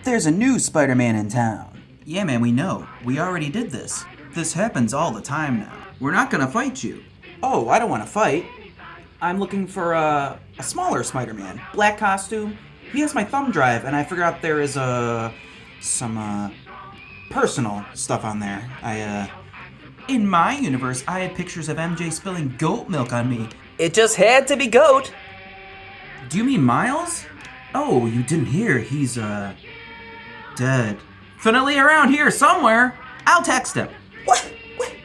There's a new Spider-Man in town. Yeah, man, we know. We already did this. This happens all the time now. We're not gonna fight you. Oh, I don't want to fight. I'm looking for a smaller Spider-Man. Black costume. He has my thumb drive, and I forgot there is some personal stuff on there. In my universe, I had pictures of MJ spilling goat milk on me. It just had to be goat. Do you mean Miles? Oh, you didn't hear. He's, dead. Definitely around here somewhere. I'll text him. What? Wait,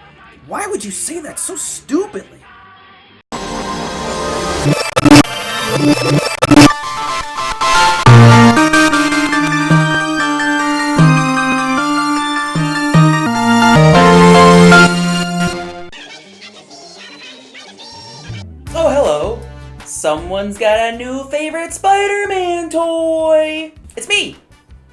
why would you say that so stupidly? Oh, hello. Someone's got a new favorite Spider-Man toy. It's me.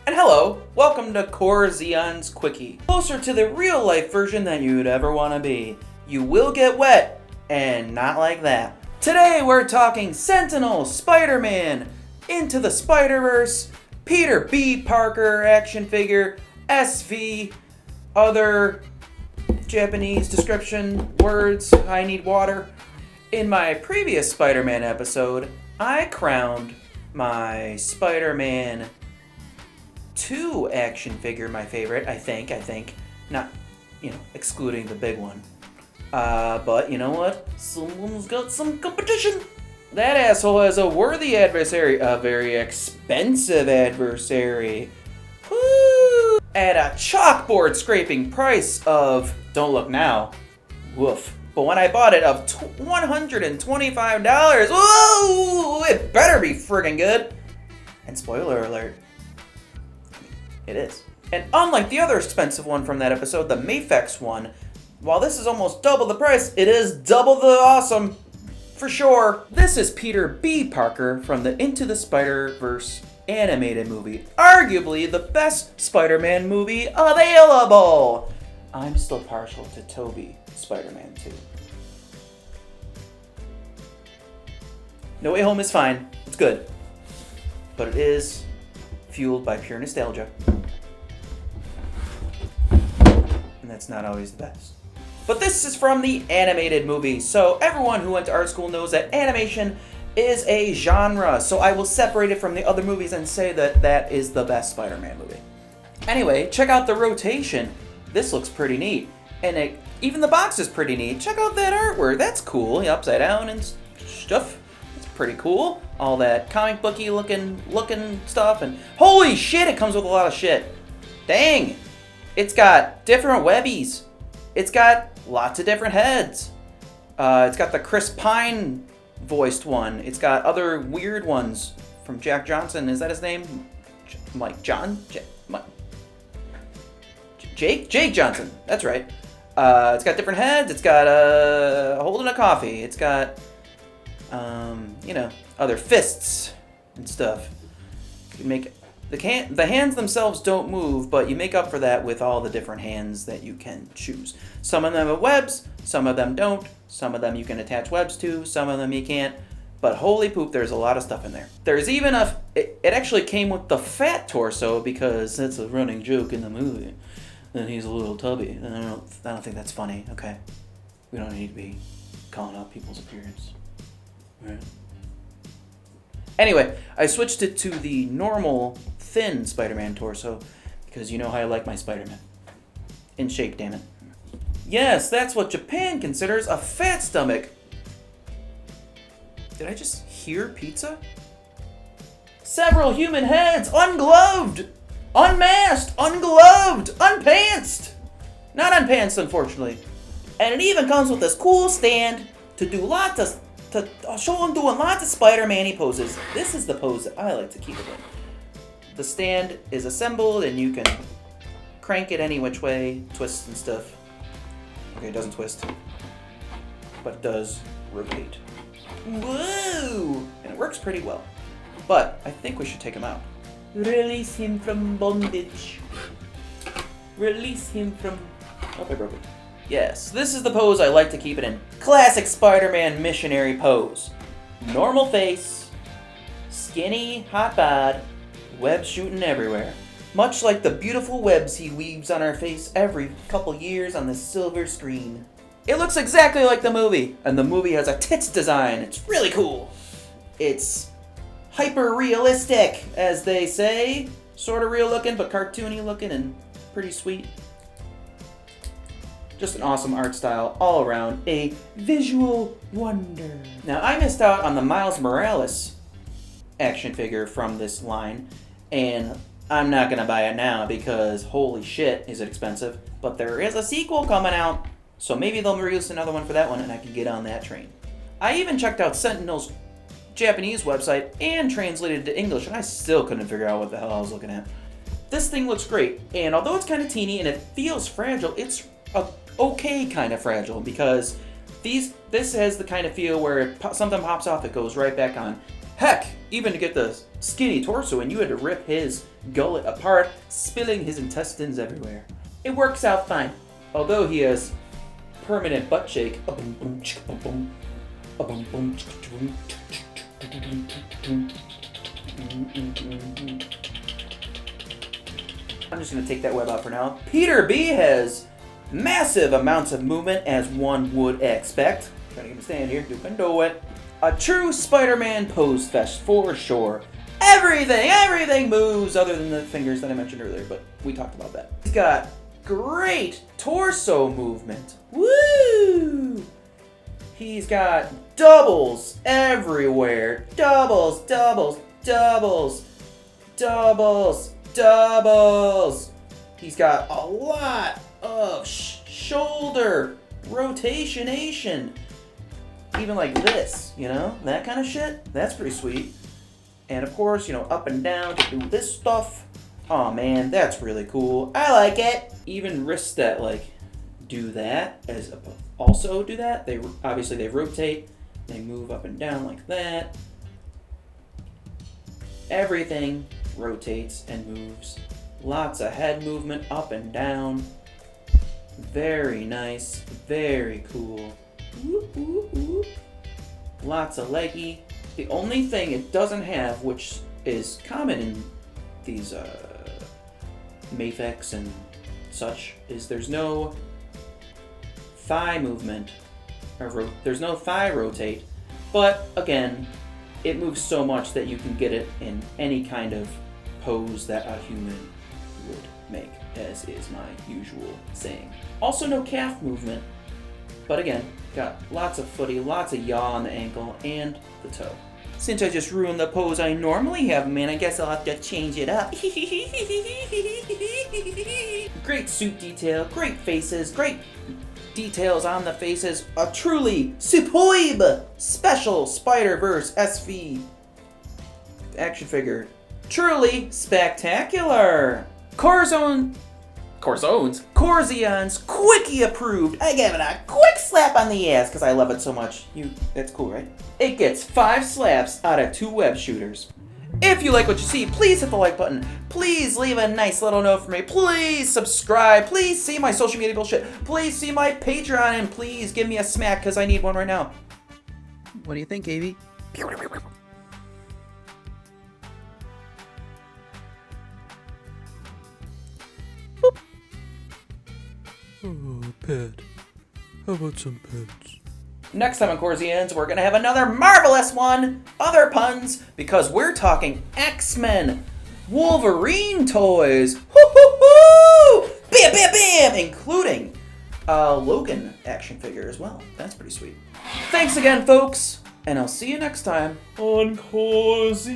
And hello, welcome to Corzeons Quickie. Closer to the real life version than you'd ever want to be. You will get wet, and not like that. Today we're talking Sentinel, Spider-Man, Into the Spider-Verse, Peter B Parker action figure, SV, other Japanese description words, I need water. In my previous Spider-Man episode, I crowned my Spider-Man 2 action figure my favorite, I think. Not, excluding the big one. But you know what? Someone's got some competition. That asshole has a worthy adversary, a very expensive adversary. Woo! At a chalkboard scraping price of, don't look now, woof. But when I bought it of $125, whoa! It better be friggin' good. And spoiler alert, it is. And unlike the other expensive one from that episode, the Mafex one, while this is almost double the price, it is double the awesome, for sure. This is Peter B Parker from the Into the Spider-Verse animated movie. Arguably the best Spider-Man movie available. I'm still partial to Tobey Spider-Man 2. No Way Home is fine. It's good. But it is fueled by pure nostalgia. And that's not always the best. But this is from the animated movie, so everyone who went to art school knows that animation is a genre, so I will separate it from the other movies and say that that is the best Spider-Man movie. Anyway, check out the rotation. This looks pretty neat. And even the box is pretty neat. Check out that artwork. That's cool. Upside down and stuff. It's pretty cool. All that comic booky looking stuff. And holy shit, it comes with a lot of shit. Dang. It's got different webbies. It's got lots of different heads. It's got the Chris Pine voiced one. It's got other weird ones from Jack Johnson. Is that his name? Jake Johnson. That's right. It's got different heads. It's got holding a coffee. It's got other fists and stuff. You make the hands themselves don't move, but you make up for that with all the different hands that you can choose. Some of them have webs. Some of them don't. Some of them you can attach webs to. Some of them you can't. But holy poop, there's a lot of stuff in there. There's even it actually came with the fat torso because that's a running joke in the movie. And he's a little tubby. And I don't think that's funny. Okay, we don't need to be calling out people's appearance. Right. Anyway, I switched it to the normal thin Spider-Man torso because you know how I like my Spider-Man. In shape, damn it. Yes, that's what Japan considers a fat stomach. Did I just hear pizza? Several human heads, ungloved, unmasked, ungloved, unpantsed. Not unpantsed, unfortunately. And it even comes with this cool stand to do to show him doing lots of Spider-Man-y poses. This is the pose that I like to keep it in. The stand is assembled and you can crank it any which way, twist and stuff. Okay, it doesn't twist, but it does rotate. Woo! And it works pretty well. But I think we should take him out. Release him from bondage. Release him from... Oh, I broke it. Yes, this is the pose I like to keep it in. Classic Spider-Man missionary pose. Normal face, skinny, hot bod, web shooting everywhere. much like the beautiful webs he weaves on our face every couple years on the silver screen. It looks exactly like the movie, and the movie has a tits design. It's really cool. It's hyper-realistic, as they say. Sort of real looking, but cartoony looking and pretty sweet. Just an awesome art style all around. A visual wonder. Now, I missed out on the Miles Morales action figure from this line, and I'm not gonna buy it now because holy shit is it expensive. But there is a sequel coming out, so maybe they'll release another one for that one and I can get on that train. I even checked out Sentinel's Japanese website and translated it to English, and I still couldn't figure out what the hell I was looking at. This thing looks great, and although it's kind of teeny and it feels fragile, it's a okay kind of fragile because this has the kind of feel where something pops off, it goes right back on. Heck, even to get the skinny torso in, you had to rip his gullet apart, spilling his intestines everywhere. It works out fine, although he has permanent butt shake. I'm just going to take that web out for now. Peter B has massive amounts of movement, as one would expect. Gotta give him a stand here, you can do it. A true Spider-Man pose fest for sure. Everything moves other than the fingers that I mentioned earlier, but we talked about that. He's got great torso movement. Woo! He's got doubles everywhere. Doubles. He's got a lot of shoulder rotationation. Even like this, you know? That kind of shit. That's pretty sweet. And of course, you know, up and down to do this stuff. Oh man, that's really cool. I like it. Even wrists that like do that also do that. They rotate. They move up and down like that. Everything rotates and moves. Lots of head movement up and down. Very nice. Very cool. Whoop, whoop, whoop. Lots of leggy. The only thing it doesn't have, which is common in these Mafex and such, is there's no thigh movement, or there's no thigh rotate, but again, it moves so much that you can get it in any kind of pose that a human would make, as is my usual saying. Also no calf movement, but again, got lots of footy, lots of yaw on the ankle and the toe. Since I just ruined the pose I normally have, man, I guess I'll have to change it up. Great suit detail, great faces, great details on the faces. A truly superb special Spider-Verse SV action figure. Truly spectacular. Corzeons, Quickie approved. I gave it a quick slap on the ass because I love it so much. That's cool, right? It gets 5 slaps out of 2 web shooters. If you like what you see, please hit the like button. Please leave a nice little note for me. Please subscribe. Please see my social media bullshit. Please see my Patreon, and please give me a smack because I need one right now. What do you think, Avy? Oh, pet. How about some pets? Next time on Corzeons, we're going to have another marvelous one. Other puns, because we're talking X-Men Wolverine toys. Hoo-hoo-hoo! Bam, bam, bam! Including a Logan action figure as well. That's pretty sweet. Thanks again, folks. And I'll see you next time on Corzeons.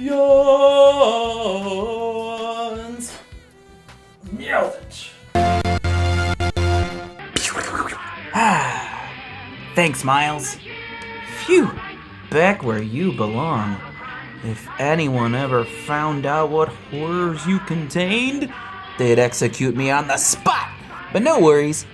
Nailed it. Thanks, Miles. Phew, back where you belong. If anyone ever found out what horrors you contained, they'd execute me on the spot. But no worries.